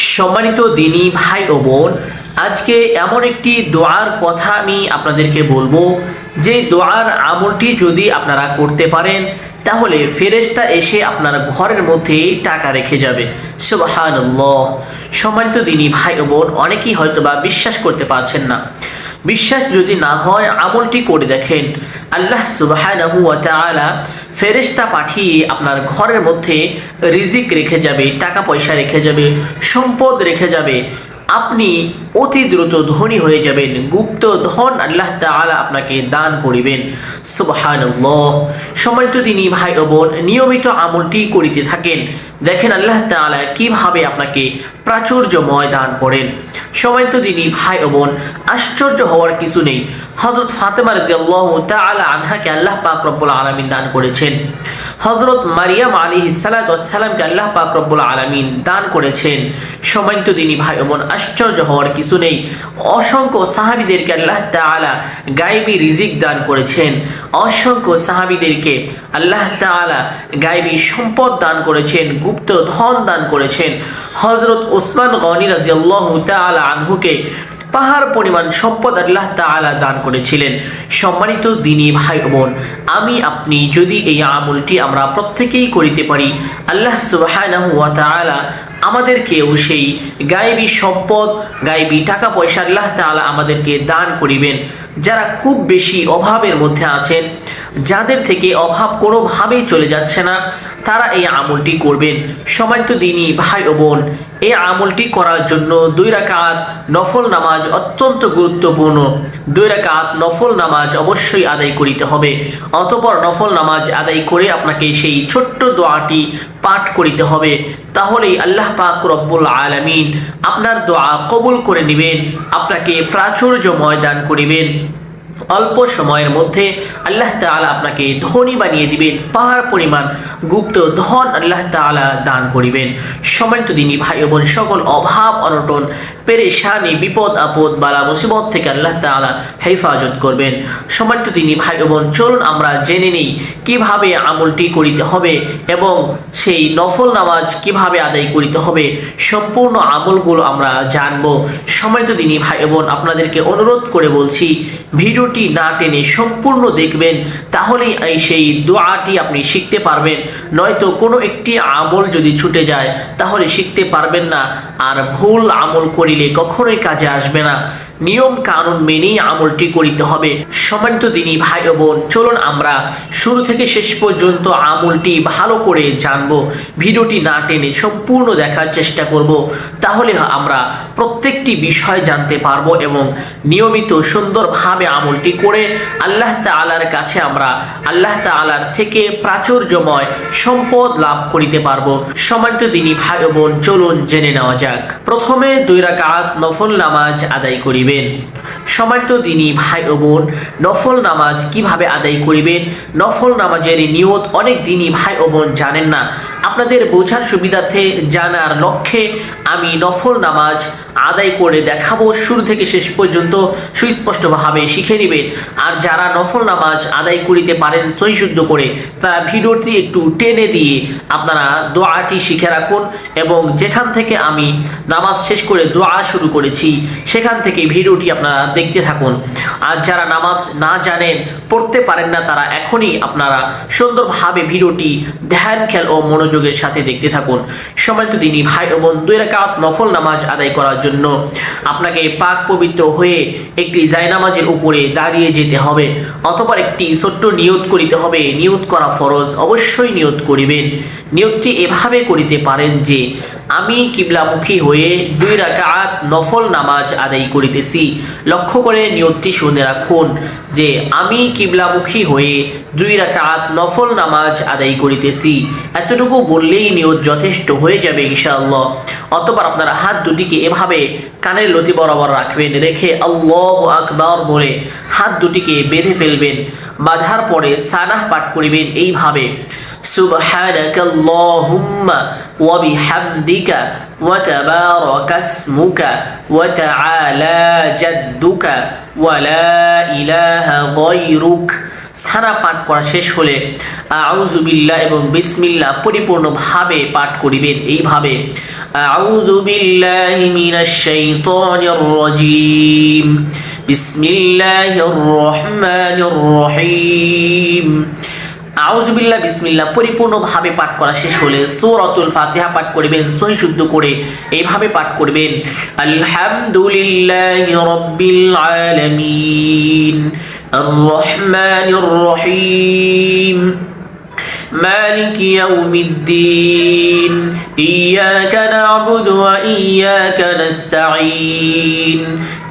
সম্মানিত দিনী ভাই ও বোন, আজকে এমন একটি দোয়ার কথা আমি আপনাদেরকে বলবো, যে দোয়ার আমলটি যদি আপনারা করতে পারেন তাহলে ফেরেশতা এসে আপনার ঘরের মধ্যে টাকা রেখে যাবে। সুবহানাল্লাহ। সম্মানিত দিনী ভাই ও বোন, অনেকেই হয়তোবা বিশ্বাস করতে পারছেন না। বিশ্বাস যদি না হয় আমলটি করে দেখেন। আল্লাহ সুবহানাহু ওয়া তাআলা ফেরেশতা পাঠিয়ে আপনার ঘরের মধ্যে রিজিক রেখে যাবে, টাকা পয়সা রেখে যাবে, সম্পদ রেখে যাবে। আপনি অতি দ্রুত ধনী হয়ে যাবেন, গুপ্ত ধন আল্লাহ তাআলা আপনাকে দান করিবেন। সুবহানাল্লাহ। সম্মানিত দিনী ভাই ও বোন, নিয়মিত আমলটি করিতে থাকেন, দেখেন আল্লাহ তাআলা কিভাবে আপনাকে প্রাচুর্যময় দান করেন। সম্মানিত দিনী ভাই ও বোন, আশ্চর্য হওয়ার কিছু নেই। হযরত ফাতেমা রাদিয়াল্লাহু তাআলা আনহাকে আল্লাহ পাক রব্বুল আলামিন দান করেছেন। হযরত মারিয়াম আলাইহিস সালাতু ওয়াস সালামকে আল্লাহ পাক রব্বুল আলামিন দান করেছেন। সম্মানিত দিনী ভাই ও বোন, আশ্চর্য হওয়ার কিছু নেই। অসংখ্য সাহাবীদেরকে আল্লাহ তাআলা গায়বী রিজিক দান করেছেন। অসংখ্য সাহাবীদেরকে আল্লাহ তাআলা গায়বী সম্পদ দান করেছেন, গুপ্ত ধন দান করেছেন। হযরত ওসমান গনি রাদিয়াল্লাহু তাআলা আনহুকে পাহাড় পরিমাণ সম্পদ আল্লাহ তাআলা দান করেছিলেন। সম্মানিত দিনী ভাই বোন, আমি আপনি যদি এই আমলটি আমরা প্রত্যেকেই করিতে পারি, আল্লাহ সুবহানাহু ওয়া তাআলা আমাদেরকেও সেই গায়বী সম্পদ, গায়বী টাকা পয়সা আল্লাহ তাআলা আমাদেরকে দান করিবেন। যারা খুব বেশি অভাবের মধ্যে আছেন, যাদের থেকে অভাব কোনোভাবেই চলে যাচ্ছে না, তারা এই আমলটি করবেন। সম্মানিত দিনী ভাই ও বোন, এই আমলটি করার জন্য 2 রাকাত নফল নামাজ অত্যন্ত গুরুত্বপূর্ণ। 2 রাকাত নফল নামাজ অবশ্যই আদায় করিতে হবে। অতঃপর নফল নামাজ আদায় করে আপনাকে সেই ছোট্ট দোয়াটি পাঠ করিতে হবে। তাহলেই আল্লাহ পাক রব্বুল আলামিন আপনার দোয়া কবুল করে নেবেন, আপনাকে প্রাচুর্যময় দান করিবেন। অল্প সময়ের মধ্যে আল্লাহ তাআলা আপনাকে ধনী বানিয়ে দিবেন, পাহাড় পরিমাণ গুপ্ত ধন আল্লাহ তাআলা দান করিবেন। সম্মানিত দিনী ভাই ও বোন, সকল অভাব অনটন, পেরেশানি, বিপদ আপদ, বালা মুসিবত থেকে আল্লাহ তাআলা হেফাজত করবেন। সম্মানিত দিনী ভাই ও বোন, চলুন আমরা জেনে নেই কিভাবে আমলটি করিতে হবে এবং সেই নফল নামাজ কিভাবে আদায় করিতে হবে। সম্পূর্ণ আমলগুলো আমরা জানব। সম্মানিত দিনী ভাই ও বোন, আপনাদেরকে অনুরোধ করে বলছি, ভিডিওটি না টেনে সম্পূর্ণ দেখবেন, তাহলেই সেই দোয়াটি আপনি শিখতে পারবেন। নয়তো কোনো একটি আমল যদি ছুটে যায় তাহলে শিখতে পারবেন না, আর ভুল আমল করিলে কখনোই কাজে আসবে না। নিয়ম কানুন মেনেই আমলটি করিতে হবে। সম্মানিত দিনী ভাই ও বোন, চলুন আমরা শুরু থেকে শেষ পর্যন্ত আমলটি ভালো করে জানবো। ভিডিওটি না টেনে সম্পূর্ণ দেখার চেষ্টা করব, তাহলে আমরা প্রত্যেকটি বিষয় জানতে পারবো এবং নিয়মিত সুন্দরভাবে আমলটি করে আল্লাহ তাআলার কাছে আমরা আল্লাহ তাআলার থেকে প্রাচুর্যময় সম্পদ লাভ করিতে পারবো। সম্মানিত দিনী ভাই ও বোন, চলুন জেনে নেওয়া যাক। প্রথমে 2 রাকাত নফল নামাজ আদায় করিবেন। সম্মানিত দিনী ভাই ও বোন, নফল নামাজ কিভাবে আদায় করিবেন, নফল নামাজের নিয়ত অনেক দিনী ভাই ও বোন জানেন না। আপনাদের বোঝার সুবিধার্থে জানার লক্ষ্যে আমি নফল নামাজ আদায় করে দেখাবো। শুরু থেকে শেষ পর্যন্ত সুস্পষ্টভাবে শিখে নেবেন। আর যারা নফল নামাজ আদায় করিতে পারেন সহিশুদ্ধ করে, তারা ভিডিওটি একটু টেনে দিয়ে আপনারা দোয়াটি শিখে রাখুন এবং যেখান থেকে আমি নামাজ শেষ করে দোয়া শুরু করেছি সেখান থেকে ভিডিওটি আপনারা দেখতে থাকুন। আর যারা নামাজ না জানেন, পড়তে পারেন না, তারা এখনই আপনারা সুন্দরভাবে ভিডিওটি ধ্যান খেয়াল ও মনোযোগের সাথে দেখতে থাকুন। সম্মানিত দিনী ভাই ও বোন, 2 রাকাত নফল নামাজ আদায় করার জন্য আপনাকে পাক পবিত্র হয়ে একটি জায়নামাজের উপরে দাঁড়িয়ে যেতে হবে। অথবা একটি ছোট্ট নিয়ত করিতে হবে। নিয়ত করা ফরজ, অবশ্যই নিয়ত করিবেন। নিয়তটি এভাবে করিতে পারেন যে, আমি কিবলামুখী হয়ে 2 রাকাত নফল নামাজ আদায় করিতেছি। লক্ষ্য করে নিয়তটি শুনে রাখুন যে, আমি কিবলামুখী হয়ে 2 রাকাত নফল নামাজ আদায় করিতেছি। এতটুকু বললেই নিয়ত যথেষ্ট হয়ে যাবে ইনশাআল্লাহ। অতঃপর আপনারা হাত দুটিকে এভাবে কানের লতি বরাবর রাখবেন, রেখে আল্লাহু আকবার বলে হাত দুটিকে বেঁধে ফেলবেন। বাঁধার পরে সানাহ পাঠ করিবেন এইভাবে, সুবহানাকাল্লাহুম্মা ওয়া বিহামদিকা ওয়া তাবারাকা ইসমুকা ওয়া তাআলা জাদ্দুকা ওয়া লা ইলাহা গায়রুক। সানা পাঠ করা শেষ হলে আউযু বিল্লাহ এবং বিসমিল্লাহ পরিপূর্ণভাবে পাঠ করিবেন। এইভাবে আউযু বিল্লাহি মিনাশ শাইতানির রাজীম বিসমিল্লাহির রহমানির রহিম। আউযুবিল্লাহ বিসমিল্লাহ পরিপূর্ণভাবে পাঠ করা শেষ হলে সূরাতুল ফাতিহা পাঠ করবেন সহি শুদ্ধ করে। এইভাবে পাঠ করবেন আলহামদুলিল্লাহি রাব্বিল আলামিন আর রহমানির রহিম مالك يوم الدين إياك نعبد وإياك نستعين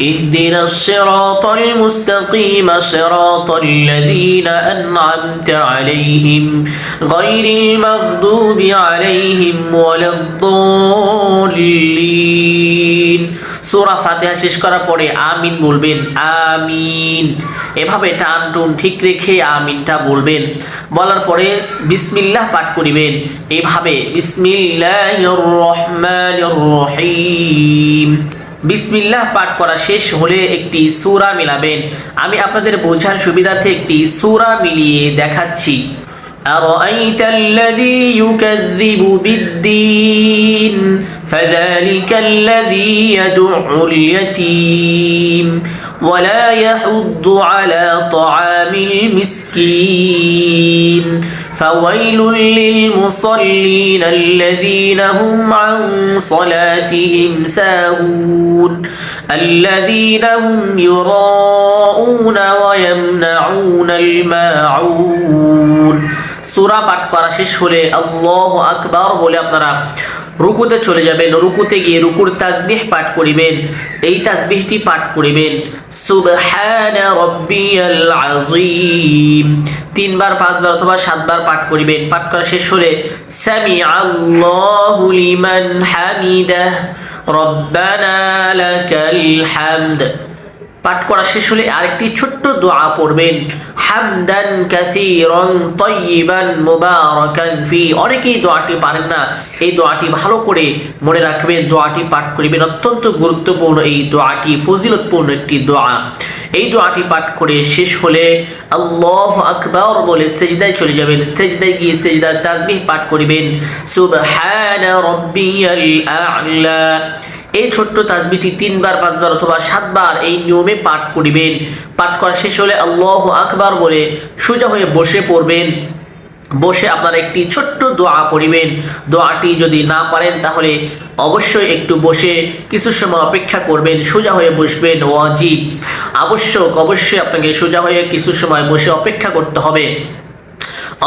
اهدنا الصراط المستقيم صراط الذين أنعمت عليهم غير المغضوب عليهم ولا الضالين। সূরা ফাতিহা শেষ করার পরে আমিন বলবেন, আমিন। এভাবে টান টুন ঠিক রেখে আমিনটা বলবেন। বলার পরে বিসমিল্লাহ পাঠ করিবেন এইভাবে বিসমিল্লাহির রহমানির রহিম। বিসমিল্লাহ পাঠ করা শেষ হলে একটি সূরা মিলাবেন। আমি আপনাদের বোঝার সুবিধার্থে একটি সূরা মিলিয়ে দেখাচ্ছি। أرأيت الذي يكذب بالدين فذلك الذي يدع اليتيم ولا يحض على طعام المسكين فويل للمصلين الذين هم عن صلاتهم ساهون الذين هم يراءون ويمنعون الماعون। সূরা পাঠ করা শেষ হলে আল্লাহু আকবার বলে আপনারা রুকুতে চলে যাবেন। রুকুতে গিয়ে রুকুর তাসবিহ পাঠ করিবেন। এই তাসবিহটি পাঠ করিবেন সুবহানা রাব্বিয়াল আযীম 3 বার 5 বার অথবা 7 বার পাঠ করিবেন। পাঠ করা শেষ হলে সামিআল্লাহু লিমান হামিদাহ রব্বানা লাকাল হামদ। পাঠ করা শেষ হলে আরেকটি ছোট্ট দোয়া পড়বেন হামদান কাসীরান তাইয়িবান মুবারাকান ফি। অনেকেই দোয়াটি পারেন না, এই দোয়াটি ভালো করে মনে রাখবেন, দোয়াটি পাঠ করিবেন। অত্যন্ত গুরুত্বপূর্ণ এই দোয়াটি, ফজিলতপূর্ণ একটি দোয়া। এই দোয়াটি পাঠ করে শেষ হলে আল্লাহু আকবার বলে সিজদায় চলে যাবেন। সিজদায় গিয়ে সিজদার তাসবিহ পাঠ করিবেন সুবহানা রাব্বিয়াল আ'লা। এই ছোট্ট তাসবিহটি 3 বার 5 বার অথবা 7 বার এই নিয়মে পাঠ করিবেন। পাঠ করা শেষ হলে আল্লাহু আকবার বলে সোজা হয়ে বসে পড়বেন। বসে আপনারা একটি ছোট্ট দোয়া পড়িবেন। দোয়াটি যদি না পারেন তাহলে অবশ্যই একটু বসে কিছু সময় অপেক্ষা করবেন। সোজা হয়ে বসবেন ওয়াজিব, আবশ্যক। অবশ্যই আপনাকে সোজা হয়ে কিছু সময় বসে অপেক্ষা করতে হবে।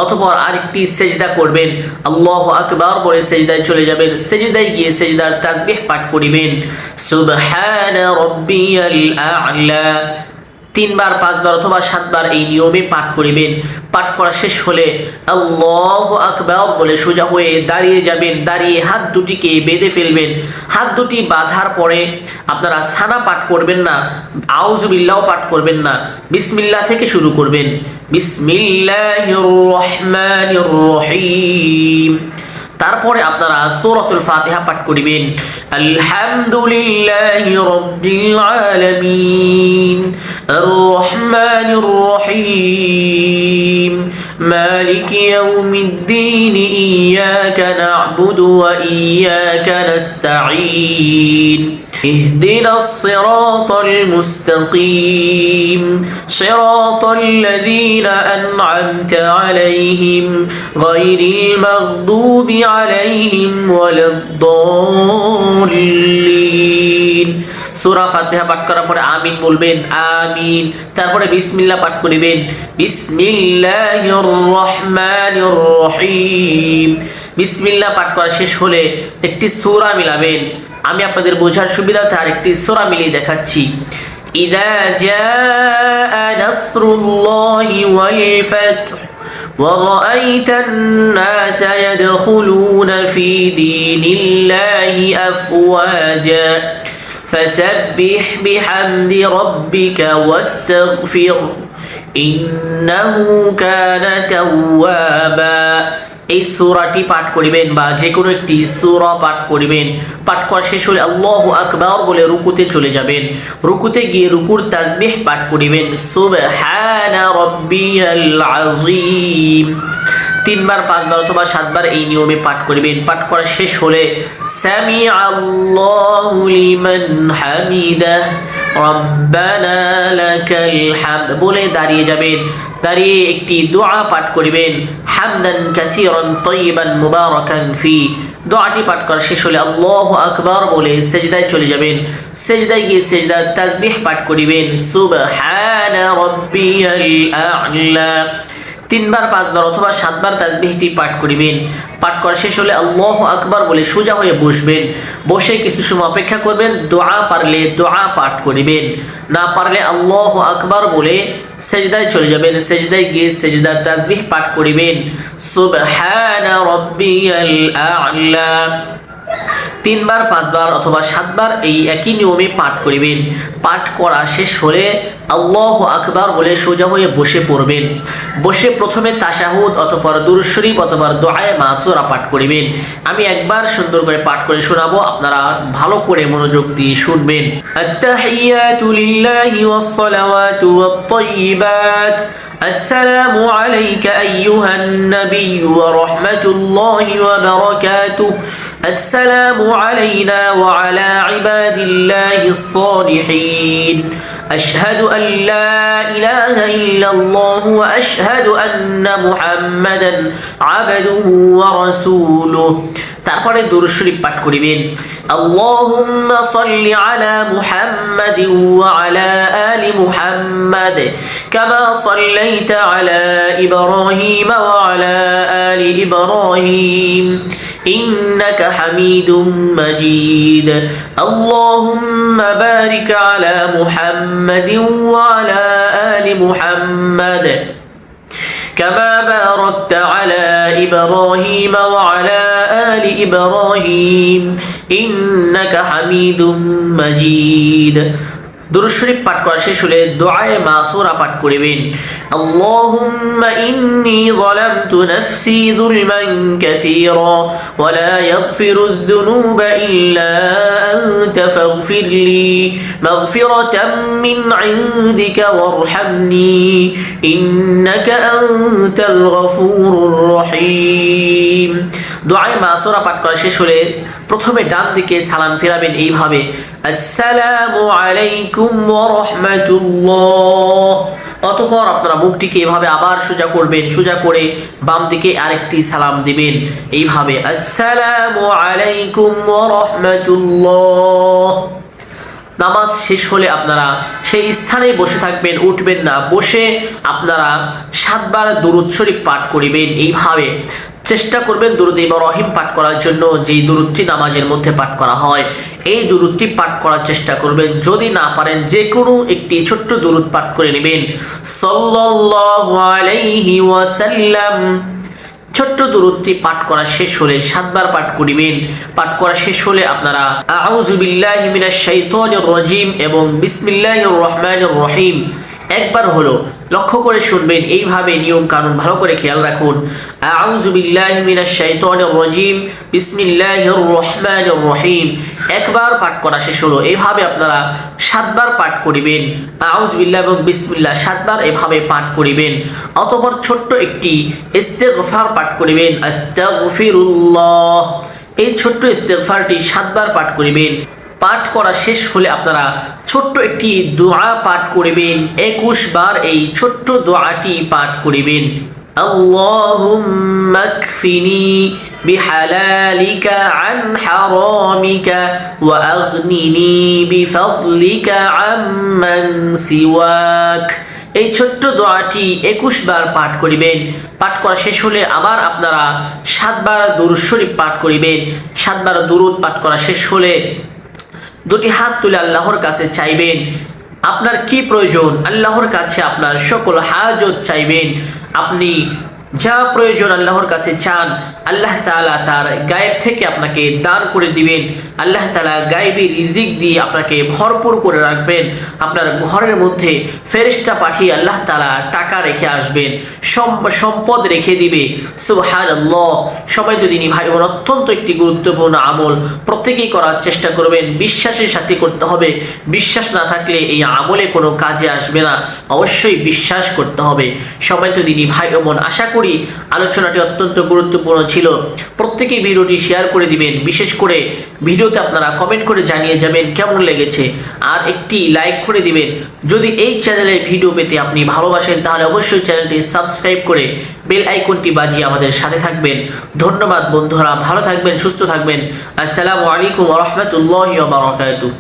অতঃপর আরেকটি সেজদা করবেন, আল্লাহু আকবার বলে সেজদায় চলে যাবেন। সেজদায় গিয়ে সেজদার তাসবিহ পাঠ করিবেন সুবহানা রাব্বিয়াল আ'লা 3 বার 5 বার অথবা 7 বার এই নিয়মে পাঠ করিবেন। পাঠ করা শেষ হলে আল্লাহু আকবার বলে সোজা হয়ে দাঁড়িয়ে যাবেন। দাঁড়িয়ে হাত দুটিকে বেঁধে ফেলবেন। হাত দুটি বাঁধার পরে আপনারা সানা পাঠ করবেন না, আউযুবিল্লাহ পাঠ করবেন না, বিসমিল্লাহ থেকে শুরু করবেন। বিসমিল্লাহির রহমানির রহিম। তারপরে আপনারা সূরাতুল ফাতিহা পাঠ করিবেন আলহামদুলিল্লাহি রাব্বিল আলামিন আর রহমানির রহিম মালিকি ইয়াউমিদ্দিন ইয়াকা না'বুদু ওয়া ইয়াকা নাস্তাঈন اهدنا الصراط المستقيم صراط الذين أنعمت عليهم غير المغضوب عليهم ولا الضالين। সূরা ফাতিহা পাঠ করার পরে আমিন বলবেন, আমিন। তারপরে বিসমিল্লাহ পাঠ করিবেন বিসমিল্লাহির রহমানির রহিম। বিসমিল্লাহ পাঠ করা শেষ হলে একটি সূরা মিলাবেন। আমি আপনাদের বোঝার সুবিধার্থে আরেকটি সূরা মিলিয়ে দেখাচ্ছি। ইযা জাআ নাসরুল্লাহি ওয়াল ফাতহ ওয়া রাআইতান নাসা ইয়াদখুলুনা ফি দীনিল্লাহি আফওয়াজা ফাসাব্বিহ বিহামদি রাব্বিকা ওয়াস্তাগফির ইন্নাহু কানা তাওয়াবা। এই সূরাটি পাঠ করিবেন বা যে কোনো একটি সূরা পাঠ করিবেন। পাঠ করা শেষ হলে আল্লাহু আকবার বলে রুকুতে চলে যাবেন। রুকুতে গিয়ে রুকুর তাসবিহ পাঠ করিবেন সুবহানা রাব্বিয়াল আযীম। 3বার 5বার অথবা 7বার এই নিয়মে পাঠ করিবেন। পাঠ করা শেষ হলে সামিআল্লাহু লিমান হামিদাহ রব্বানা লাকাল হামদ বলে দাঁড়িয়ে যাবেন। দাঁড়িয়ে একটি দোয়া পাঠ করিবেন, হামদান কাসীরান তাইয়িবান মুবারাকান ফি। দোয়াটি পাঠ করা শেষ হলে আল্লাহু আকবার বলে সেজদায় চলে যাবেন। সেজদায় গিয়ে সেজদার তাসবিহ পাঠ করিবেন, সুবহানা রাব্বিয়াল আ'লা। 3বার 5বার অথবা 7বার তাসবিহটি পাঠ করিবেন। পাঠ করা শেষ হলে আল্লাহু আকবার বলে সোজা হয়ে বসবেন। বসে কিছু সময় অপেক্ষা করবেন। দোয়া পারলে দোয়া পাঠ করিবেন, না পারলে আল্লাহু আকবার বলে সেজদায় চলে যাবেন। সেজদায় গিয়ে সেজদার তাসবিহ পাঠ করিবেন, সুবহানা রাব্বিয়াল আ'লা। 3বার 5বার অথবা 7বার এই একই নিয়মে পাঠ করিবেন। পাঠ করা শেষ হলে আল্লাহু আকবার বলে সোজা হয়ে বসে পড়বেন। বসে প্রথমে তাশাহুদ অতঃপর দুরূদ শরীফ অথবা দোয়ায়ে মাসুরা পাঠ করিবেন। আমি একবার সুন্দর করে পাঠ করে শোনাবো, আপনারা ভালো করে মনোযোগ দিয়ে শুনবেন। আত-তাহিয়াতু লিল্লাহি ওয়াস-সালাওয়াতু ওয়াত-তাইয়্যিবাত। السلام عليك أيها النبي ورحمة الله وبركاته. السلام علينا وعلى عباد الله الصالحين. أشهد أن لا إله إلا الله وأشهد أن محمدا عبده ورسوله. তারপরে দুরূদ শরীফ পাঠ করিবেন, আল্লাহুম্মা সাল্লি আলা মুহাম্মাদিন ওয়া আলা আলি মুহাম্মাদ কামা সাল্লাইতা আলা ইব্রাহিম ওয়া আলা আলি ইব্রাহিম ইন্নাকা হামিদুম মাজিদ। আল্লাহুম্মা বারিক আলা মুহাম্মাদিন ওয়া আলা আলি মুহাম্মাদ كما باركت على إبراهيم وعلى آل إبراهيم إنك حميد مجيد. দুরূদ শরীফ পাঠ করা শেষ হলে দোয়ায়ে মাসুরা পাঠ করিবেন, আল্লাহুম্মা ইন্নী যালামতু নাফসি যুলমান কাসীরা ওয়া লা ইয়াগফিরুয যুনুবা ইল্লা আনতা ফাগফিরলি মাগফিরাতাম মিন ইনদিকা ওয়ারহামনি ইন্নাকা আনতাল গফুরুর রহিম। দোয়ায়ে মাসুরা পাঠ করা শেষ হলে প্রথমে ডান দিকে সালাম ফিরাবেন এইভাবে, আসসালামু আলাইকুম ওয়া রাহমাতুল্লাহ। অতঃপর আপনারা মুখটিকে এভাবে আবার সোজা করবেন, সোজা করে বাম দিকে আরেকটি সালাম দিবেন এইভাবে, আসসালামু আলাইকুম ওয়া রাহমাতুল্লাহ। নামাজ শেষ হলে আপনারা সেই স্থানেই বসে থাকবেন, উঠবেন না। বসে আপনারা 7বার দুরূদ শরীফ পাঠ করিবেন এইভাবে। চেষ্টা করবেন দুরূদ ইব্রাহিম পাঠ করার জন্য, যেই দুরূদটি নামাজের মধ্যে পাঠ করা হয় এই দুরূদটি পাঠ করার চেষ্টা করবেন। যদি না পারেন যে কোনো একটি ছোট্ট দুরূদ পাঠ করে নেবেন, সাল্লাল্লাহু আলাইহি ওয়াসাল্লাম। ছোট্ট দুরূদটি পাঠ করা শেষ হলে 7বার পাঠ করিবেন। পাঠ করা শেষ হলে আপনারা আউযু বিল্লাহি মিনাশ শাইতানির রাজিম এবং বিসমিল্লাহির রহমানির রহিম একবার হলো লক্ষ্য করে শুনবেন। এইভাবে নিয়ম কানুন ভালো করে খেয়াল রাখুন। আউযু বিল্লাহি মিনাশ শাইতানির রাজিম বিসমিল্লাহির রহমানির রহিম একবার পাঠ করা শেষ হলো। এইভাবে আপনারা 7বার পাঠ করিবেন। আউযু বিল্লাহ এবং বিসমিল্লাহ 7বার এভাবে পাঠ করিবেন। অতঃপর ছোট্ট একটি ইস্তেগফার পাঠ করিবেন, আস্তাগফিরুল্লাহ। এই ছোট্ট ইস্তেগফারটি 7বার পাঠ করিবেন। পাঠ করা শেষ হলে আপনারা ছোট্ট একটি দোয়া পাঠ করিবেন। 21 বার এই ছোট্ট দোয়াটি পাঠ করিবেন, আল্লাহুম্মা কফিনি বিহালালিকা আন হারামিকা ওয়া আগনিনি বিফাদলিকা আম্মান সিওয়াক। এই ছোট্ট দোয়াটি 21 বার পাঠ করিবেন। পাঠ করা শেষ হলে আবার আপনারা 7বার দুরূদ শরীফ পাঠ করিবেন। 7বার দুরূদ পাঠ করা শেষ হলে দুটি হাত তুলে আল্লাহর কাছে চাইবেন আপনার কি প্রয়োজন। আল্লাহর কাছে আপনার সকল হাজত চাইবেন। আপনি যা প্রয়োজন আল্লাহর কাছে চান, আল্লাহ তাআলা তার গায়েব থেকে আপনাকে দান করে দিবেন। আল্লাহ তাআলা গায়েবী রিজিক দিয়ে আপনাকে ভরপুর করে রাখবেন। আপনার ঘরের মধ্যে ফেরেশতা পাঠিয়ে আল্লাহ তাআলা টাকা রেখে আসবেন, সম্পদ রেখে দিবে। সুবহানাল্লাহ। সম্মানিত দিনী ভাই বোন, অত্যন্ত একটি গুরুত্বপূর্ণ আমল, প্রত্যেকেই করার চেষ্টা করবেন। বিশ্বাসের সাথে করতে হবে। বিশ্বাস না থাকলে এই আমলে কোনো কাজে আসবে না। অবশ্যই বিশ্বাস করতে হবে। সম্মানিত দিনী ভাই বোন, আশা করি আলোচনাটি অত্যন্ত গুরুত্বপূর্ণ ছিল। প্রত্যেকেই ভিডিওটি শেয়ার করে দিবেন। বিশেষ করে ভিডিওতে আপনারা কমেন্ট করে জানিয়ে যাবেন কেমন লেগেছে, আর একটি লাইক করে দিবেন। যদি এই চ্যানেলে ভিডিও পেতে আপনি ভালোবাসেন তাহলে অবশ্যই চ্যানেলটি সাবস্ক্রাইব করে বেল আইকনটি বাজিয়ে আমাদের সাথে থাকবেন। ধন্যবাদ বন্ধুরা, ভালো থাকবেন, সুস্থ থাকবেন। আসসালামু আলাইকুম ওয়া রাহমাতুল্লাহি ওয়া বারাকাতুহু।